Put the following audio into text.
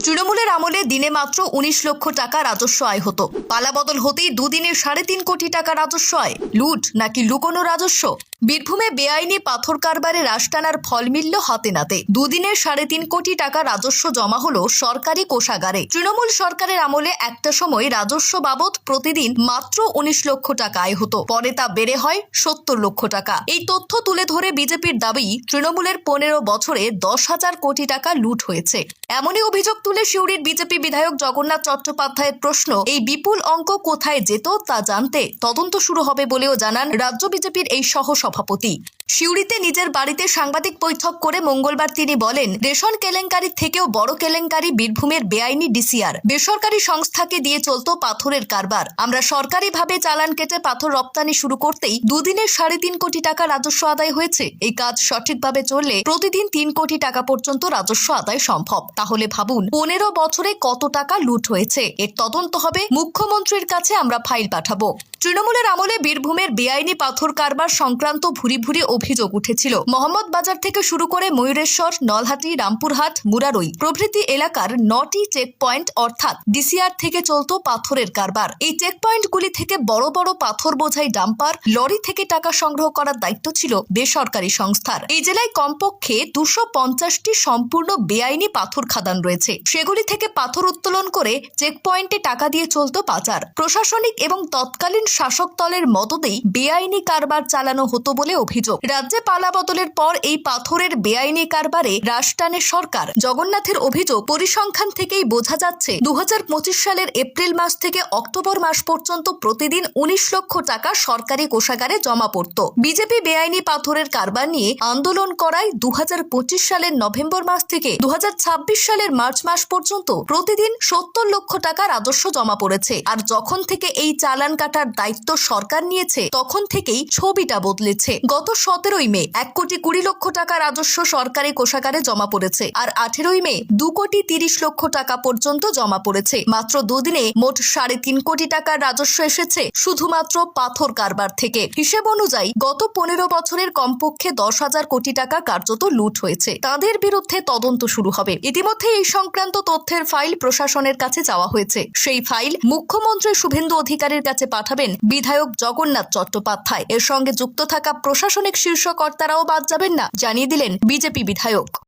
তৃণমূলের আমলে দিনে মাত্র ১৯ লক্ষ টাকা রাজস্ব আয় হতো। পালাবদল হতেই দুদিনে ৩.৫ কোটি টাকা রাজস্ব আয়। লুট নাকি লুকোনো রাজস্ব? বীরভূমে বেআইনি পাথর কারবারে রাশ টানার ফল মিলল হাতে নাতে। দুদিনে ৩.৫ কোটি টাকা রাজস্ব জমা হলো সরকারি কোষাগারে। তৃণমূল সরকারের আমলে একটা সময় রাজস্ব বাবদ প্রতিদিন মাত্র ১৯ লক্ষ টাকা আয় হতো। পরে তা বেড়ে হয় ৭০ লক্ষ টাকা। এই তথ্য তুলে ধরে বিজেপির দাবি, তৃণমূলের ১৫ বছরে ১০,০০০ কোটি টাকা লুট হয়েছে। এমনই অভিযোগ তুলে সিউড়ির বিজেপি বিধায়ক জগন্নাথ চট্টোপাধ্যায়ের প্রশ্ন, এই বিপুল অঙ্ক কোথায় যেত তা জানতে তদন্ত শুরু হবে বলেও জানান রাজ্য বিজেপির এই সহসভাপতি। সিউড়িতে নিজের বাড়িতে সাংবাদিক বৈঠক করে মঙ্গলবার তিনি বলেন, রেশন কেলেঙ্কারির থেকেও বড় কেলেঙ্কারি বীরভূমের বেআইনি ডিসিআর। বেসরকারি সংস্থাকে দিয়ে চলতো পাথরের কারবার। আমরা সরকারিভাবে চালান কেটে পাথর রপ্তানি শুরু করতেই দুদিনে ৩.৫ কোটি টাকা রাজস্ব আদায় হয়েছে। এই কাজ সঠিকভাবে চললে প্রতিদিন ৩ কোটি টাকা পর্যন্ত রাজস্ব আদায় সম্ভব। তাহলে ভাবুন ১৫ বছরে কত টাকা লুট হয়েছে। এর তদন্ত হবে, মুখ্যমন্ত্রীর কাছে আমরা ফাইল পাঠাবো। তৃণমূলের আমলে বীরভূমের বেআইনি পাথর কারবার সংক্রান্ত ভুরি ভুরি অভিযোগ উঠেছিল। মোহাম্মদ বাজার থেকে শুরু করে ময়ূরেশ্বর, নলহাটি, রামপুরহাট, মুরারই প্রভৃতি এলাকার ৯টি চেকপয়েন্ট অর্থাৎ ডিসিআর থেকে চলত পাথরের কারবার। এই চেকপয়েন্টগুলি থেকে বড় বড় পাথর বোঝাই ডাম্পার, লরি থেকে টাকা সংগ্রহ করার দায়িত্ব ছিল বেসরকারি সংস্থার। এই জেলায় কমপক্ষে ২৫০টি সম্পূর্ণ বেআইনি পাথর খাদান রয়েছে। সেগুলি থেকে পাথর উত্তোলন করে চেকপয়েন্টে টাকা দিয়ে চলত পাচার। প্রশাসনিক এবং তৎকালীন শাসক দলের মদতেই বেআইনি কারবার চালানো হতো বলে অভিযোগ। রাজ্যে পালা বদলের পর এই পাথরের বেআইনি কারবারে রাশ টানে সরকার। জগন্নাথের অভিযোগ, পরিসংখ্যান থেকেই বোঝা যাচ্ছে ২০২৫ সালের এপ্রিল মাস থেকে অক্টোবর মাস পর্যন্ত প্রতিদিন ১৯ লক্ষ টাকা সরকারি কোষাগারে জমা পড়ত। বিজেপি বেআইনি পাথরের কারবার নিয়ে আন্দোলন করায় ২০২৫ সালের নভেম্বর মাস থেকে ২০২৬ সালের মার্চ মাস পর্যন্ত প্রতিদিন ৭০ লক্ষ টাকা রাজস্ব জমা পড়েছে। আর যখন থেকে এই চালান কাটার দায়িত্ব সরকার নিয়েছে তখন থেকেই ছবিটা বদলেছে। গত ১৭ই মে ১,২০,০০,০০০ টাকা রাজস্ব সরকারি কোষাগারে জমা পড়েছে। আর ১৮ই মে ২,৩০,০০,০০০ টাকা পর্যন্ত জমা পড়েছে। মাত্র দুদিনে মোট ৩.৫ কোটি টাকার রাজস্ব এসেছে শুধুমাত্র পাথর কারবার থেকে। হিসেব অনুযায়ী গত ১৫ বছরের কমপক্ষে ১০,০০০ কোটি টাকা কার্যত লুট হয়েছে। তাদের বিরুদ্ধে তদন্ত শুরু হবে। ইতিমধ্যে এই সংক্রান্ত তথ্যের ফাইল প্রশাসনের কাছে চাওয়া হয়েছে। সেই ফাইল মুখ্যমন্ত্রী শুভেন্দু অধিকারীর কাছে পাঠাবেন বিধায়ক জগন্নাথ চট্টোপাধ্যায়। এর সঙ্গে যুক্ত থাকা প্রশাসনিক শীর্ষ কর্তারাও বাদ যাবেন না, জানিয়ে দিলেন বিজেপি বিধায়ক।